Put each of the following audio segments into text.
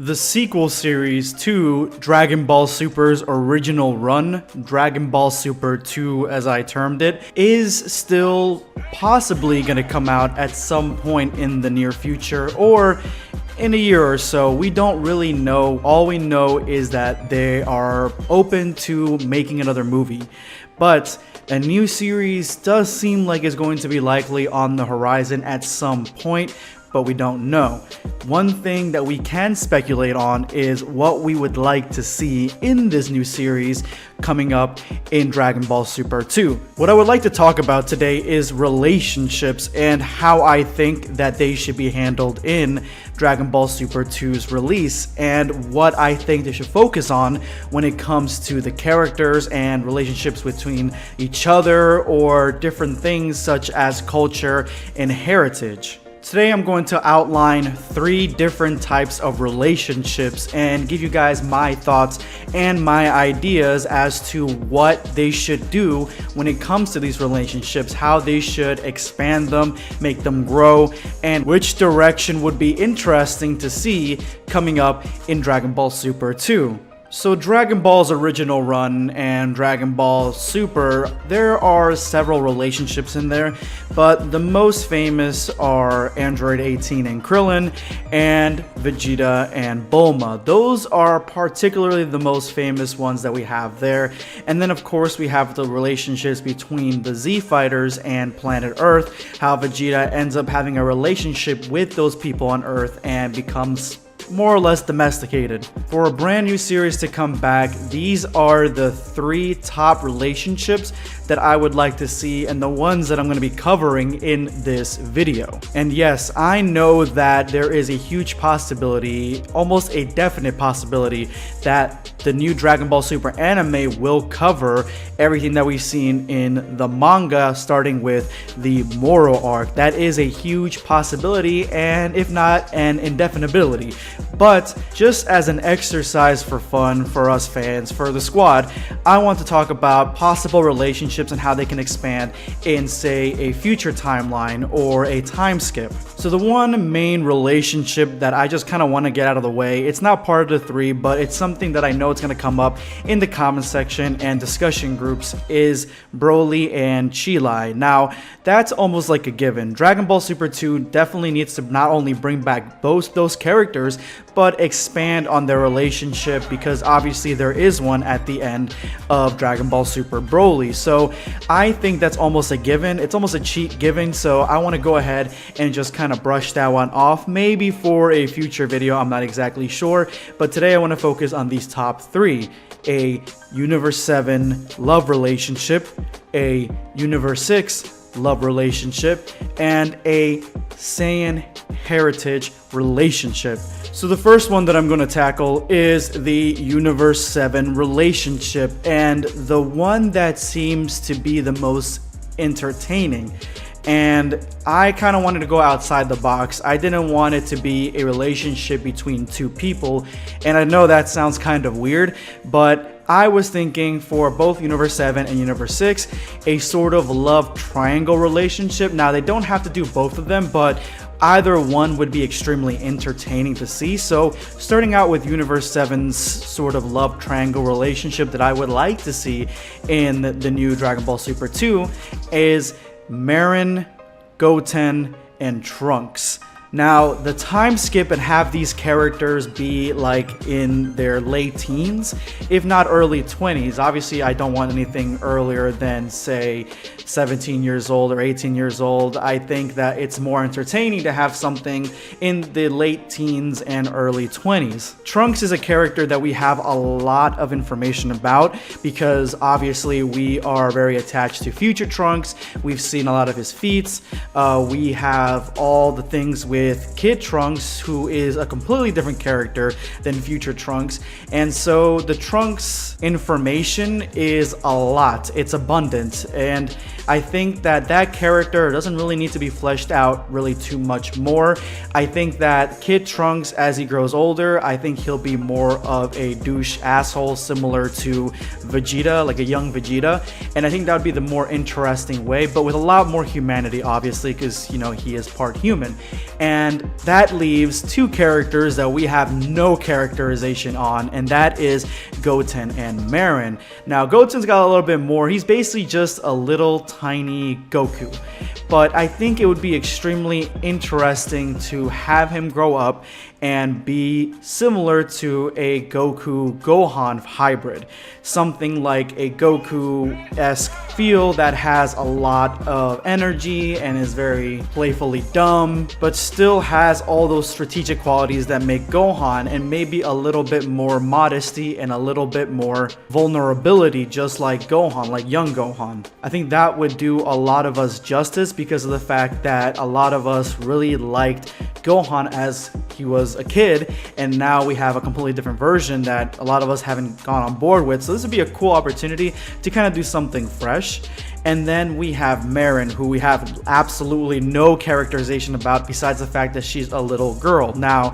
The sequel series to Dragon Ball Super's original run, Dragon Ball Super 2 as I termed it, is still possibly going to come out at some point in the near future or in a year or so. We don't really know. All we know is that they are open to making another movie. But a new series does seem like it's going to be likely on the horizon at some point, but we don't know. One thing that we can speculate on is what we would like to see in this new series coming up in Dragon Ball Super 2. What I would like to talk about today is relationships and how I think that they should be handled in Dragon Ball Super 2's release, and what I think they should focus on when it comes to the characters and relationships between each other or different things such as culture and heritage. Today I'm going to outline 3 different types of relationships and give you guys my thoughts and my ideas as to what they should do when it comes to these relationships, how they should expand them, make them grow, and which direction would be interesting to see coming up in Dragon Ball Super 2. So Dragon Ball's original run and Dragon Ball Super, there are several relationships in there, but the most famous are Android 18 and Krillin, and Vegeta and Bulma. Those are particularly the most famous ones that we have there. And then of course we have the relationships between the Z Fighters and Planet Earth, how Vegeta ends up having a relationship with those people on Earth and becomes more or less domesticated. For a brand new series to come back, these are the 3 top relationships that I would like to see and the ones that I'm going to be covering in this video. And yes, I know that there is a huge possibility, almost a definite possibility, that the new Dragon Ball Super anime will cover everything that we've seen in the manga, starting with the Moro arc. That is a huge possibility, and if not an indefinability. But just as an exercise for fun for us fans, for the squad, I want to talk about possible relationships and how they can expand in, say, a future timeline or a time skip. So the one main relationship that I just kind of want to get out of the way, it's not part of the 3, but it's something that I know it's going to come up in the comment section and discussion groups, is Broly and Chilai. Now, that's almost like a given. Dragon Ball Super 2 definitely needs to not only bring back both those characters, but expand on their relationship, because obviously there is one at the end of Dragon Ball Super Broly. So I think that's almost a given. It's almost a cheat given, so I want to go ahead and just kind of brush that one off, maybe for a future video, I'm not exactly sure. But today I want to focus on these top 3. A Universe 7 love relationship, a Universe 6 love relationship, and a Saiyan Heritage relationship. So the first one that I'm going to tackle is the Universe 7 relationship, and the one that seems to be the most entertaining. And I kind of wanted to go outside the box. I didn't want it to be a relationship between 2 people, and I know that sounds kind of weird, but I was thinking for both Universe 7 and Universe 6, a sort of love triangle relationship. Now, they don't have to do both of them, but either one would be extremely entertaining to see. So starting out with Universe 7's sort of love triangle relationship that I would like to see in the new Dragon Ball Super 2 is Marin, Goten, and Trunks. Now, the time skip and have these characters be like in their late teens, if not early 20s. Obviously, I don't want anything earlier than, say, 17 years old or 18 years old. I think that it's more entertaining to have something in the late teens and early 20s. Trunks is a character that we have a lot of information about, because obviously we are very attached to future Trunks. We've seen a lot of his feats. We have all the things with Kid Trunks, who is a completely different character than future Trunks. And so the Trunks information is a lot. It's abundant. And I think that that character doesn't really need to be fleshed out really too much more. I think that Kid Trunks, as he grows older, I think he'll be more of a douche asshole similar to Vegeta, like a young Vegeta, and I think that would be the more interesting way, but with a lot more humanity, obviously, because, you know, he is part human. And that leaves two characters that we have no characterization on, and that is Goten and Marin. Now, Goten's got a little bit more. He's basically just a little tiny Goku. But I think it would be extremely interesting to have him grow up and be similar to a Goku Gohan hybrid. Something like a Goku-esque feel that has a lot of energy and is very playfully dumb, but still has all those strategic qualities that make Gohan, and maybe a little bit more modesty and a little bit more vulnerability, just like Gohan, like young Gohan. I think that would do a lot of us justice because of the fact that a lot of us really liked Gohan as he was a kid, and now we have a completely different version that a lot of us haven't gone on board with. So this would be a cool opportunity to kind of do something fresh. And then we have Marin, who we have absolutely no characterization about besides the fact that she's a little girl. Now,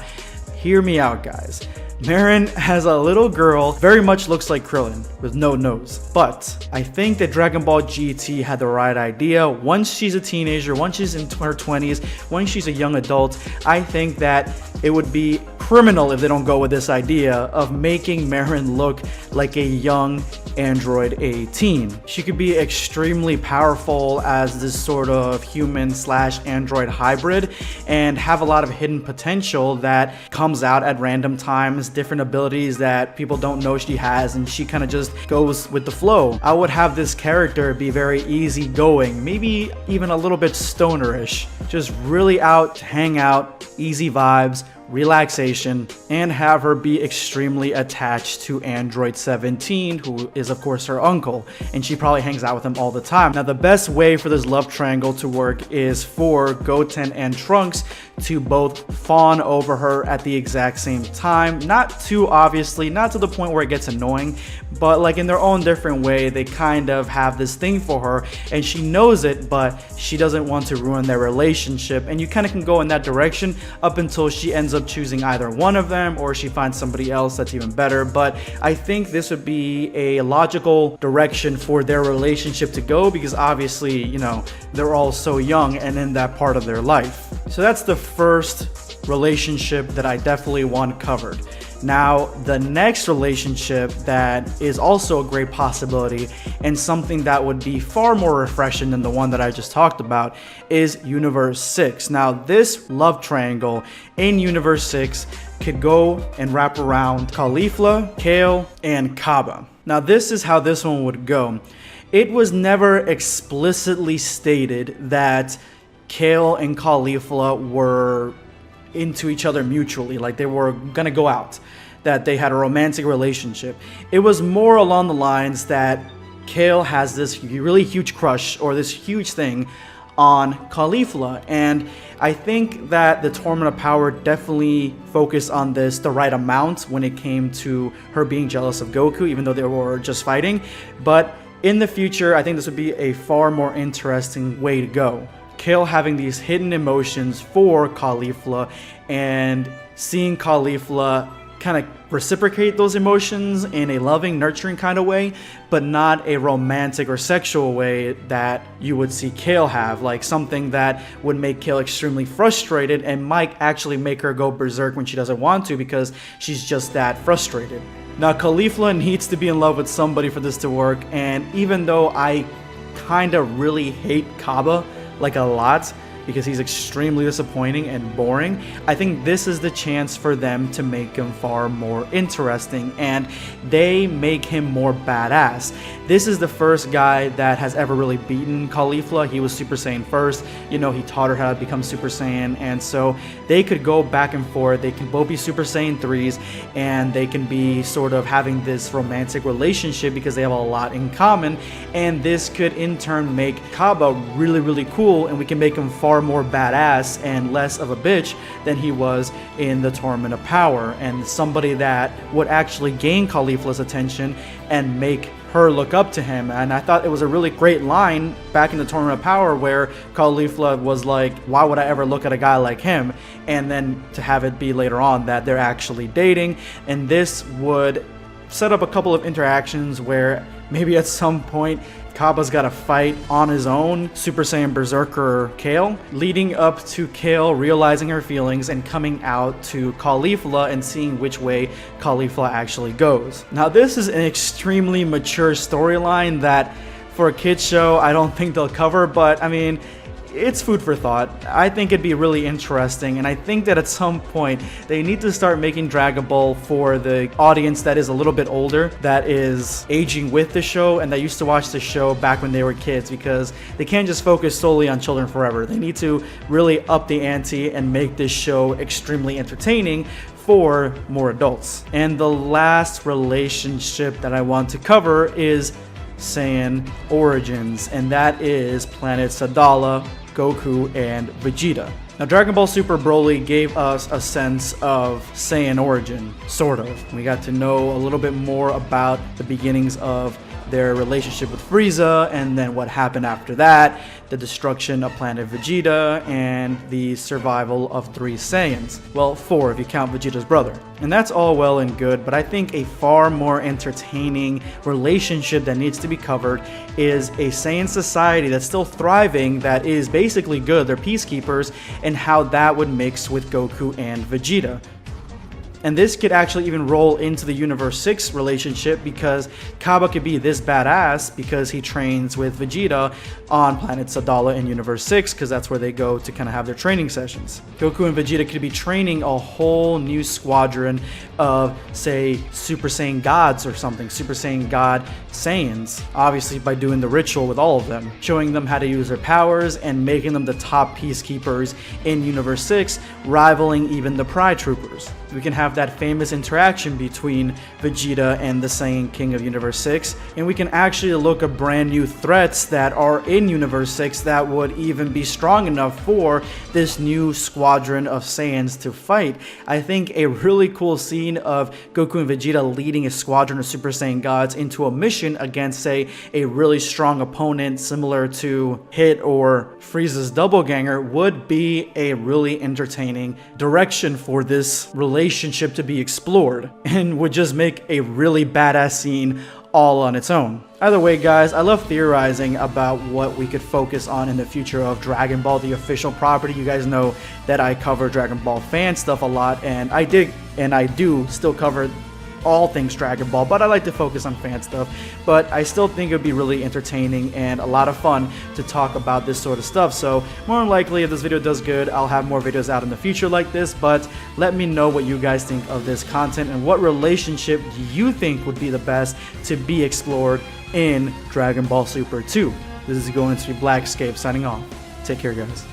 hear me out, guys. Marin has a little girl, very much looks like Krillin, with no nose. But I think that Dragon Ball GT had the right idea. Once she's a teenager, once she's in her 20s, once she's a young adult, I think that it would be criminal if they don't go with this idea of making Marin look like a young Android 18. She could be extremely powerful as this sort of human/android hybrid and have a lot of hidden potential that comes out at random times, different abilities that people don't know she has, and she kind of just goes with the flow. I would have this character be very easygoing, maybe even a little bit stonerish, just really out to hang out, easy vibes, relaxation, and have her be extremely attached to Android 17, who is of course her uncle, and she probably hangs out with him all the time. Now, the best way for this love triangle to work is for Goten and Trunks to both fawn over her at the exact same time. Not too obviously, not to the point where it gets annoying, but like in their own different way, they kind of have this thing for her, and she knows it, but she doesn't want to ruin their relationship, and you kind of can go in that direction up until she ends up choosing either one of them, or she finds somebody else that's even better. But I think this would be a logical direction for their relationship to go, because obviously, you know, they're all so young and in that part of their life. So that's the first relationship that I definitely want covered. Now, the next relationship that is also a great possibility and something that would be far more refreshing than the one that I just talked about is Universe 6. Now, this love triangle in Universe 6 could go and wrap around Caulifla, Kale, and Kaba. Now, this is how this one would go. It was never explicitly stated that Kale and Caulifla were into each other mutually, like they were gonna go out, that they had a romantic relationship. It was more along the lines that Kale has this really huge crush or this huge thing on Caulifla, and I think that the Tournament of Power definitely focused on this the right amount when it came to her being jealous of Goku, even though they were just fighting. But in the future, I think this would be a far more interesting way to go. Kale having these hidden emotions for Caulifla and seeing Caulifla kind of reciprocate those emotions in a loving, nurturing kind of way, but not a romantic or sexual way that you would see Kale have, like something that would make Kale extremely frustrated and might actually make her go berserk when she doesn't want to because she's just that frustrated. Now, Caulifla needs to be in love with somebody for this to work, and even though I kind of really hate Kaba, like a lot, because he's extremely disappointing and boring, I think this is the chance for them to make him far more interesting, and they make him more badass. This is the first guy that has ever really beaten Caulifla. He was Super Saiyan first, you know, he taught her how to become Super Saiyan, and so they could go back and forth. They can both be Super Saiyan 3s, and they can be sort of having this romantic relationship because they have a lot in common, and this could in turn make Kaba really, really cool, and we can make him far more badass and less of a bitch than he was in the Tournament of Power, and somebody that would actually gain Caulifla's attention and make her look up to him. And I thought it was a really great line back in the Tournament of Power where Caulifla was like, why would I ever look at a guy like him? And then to have it be later on that they're actually dating, and this would set up a couple of interactions where maybe at some point Cabba's got to fight on his own Super Saiyan Berserker Kale, leading up to Kale realizing her feelings and coming out to Caulifla and seeing which way Caulifla actually goes. Now this is an extremely mature storyline that for a kids show I don't think they'll cover, but I mean, it's food for thought. I think it'd be really interesting, and I think that at some point they need to start making Dragon Ball for the audience that is a little bit older, that is aging with the show and that used to watch the show back when they were kids, because they can't just focus solely on children forever. They need to really up the ante and make this show extremely entertaining for more adults. And the last relationship that I want to cover is Saiyan Origins, and that is Planet Sadala, Goku, and Vegeta. Now, Dragon Ball Super Broly gave us a sense of Saiyan origin, sort of. We got to know a little bit more about the beginnings of their relationship with Frieza, and then what happened after that, the destruction of planet Vegeta, and the survival of 3 Saiyans. Well, 4 if you count Vegeta's brother. And that's all well and good, but I think a far more entertaining relationship that needs to be covered is a Saiyan society that's still thriving, that is basically good, they're peacekeepers, and how that would mix with Goku and Vegeta. And this could actually even roll into the Universe 6 relationship, because Cabba could be this badass because he trains with Vegeta on planet Sadala in Universe 6, because that's where they go to kind of have their training sessions. Goku and Vegeta could be training a whole new squadron of, say, Super Saiyan gods or something, Super Saiyan god Saiyans, obviously by doing the ritual with all of them, showing them how to use their powers and making them the top peacekeepers in Universe 6, rivaling even the Pride Troopers. We can have that famous interaction between Vegeta and the Saiyan King of Universe 6, and we can actually look at brand new threats that are in Universe 6 that would even be strong enough for this new squadron of Saiyans to fight. I think a really cool scene of Goku and Vegeta leading a squadron of Super Saiyan gods into a mission against, say, a really strong opponent similar to Hit or Frieza's doppelganger would be a really entertaining direction for this relationship to be explored, and would just make a really badass scene all on its own. Either way, guys, I love theorizing about what we could focus on in the future of Dragon Ball, the official property. You guys know that I cover Dragon Ball fan stuff a lot, and I do still cover all things Dragon Ball, but I like to focus on fan stuff. But I still think it would be really entertaining and a lot of fun to talk about this sort of stuff. So more than likely, if this video does good, I'll have more videos out in the future like this. But let me know what you guys think of this content, and what relationship do you think would be the best to be explored in Dragon Ball Super 2. This is going to be Blackscape signing off. Take care, guys.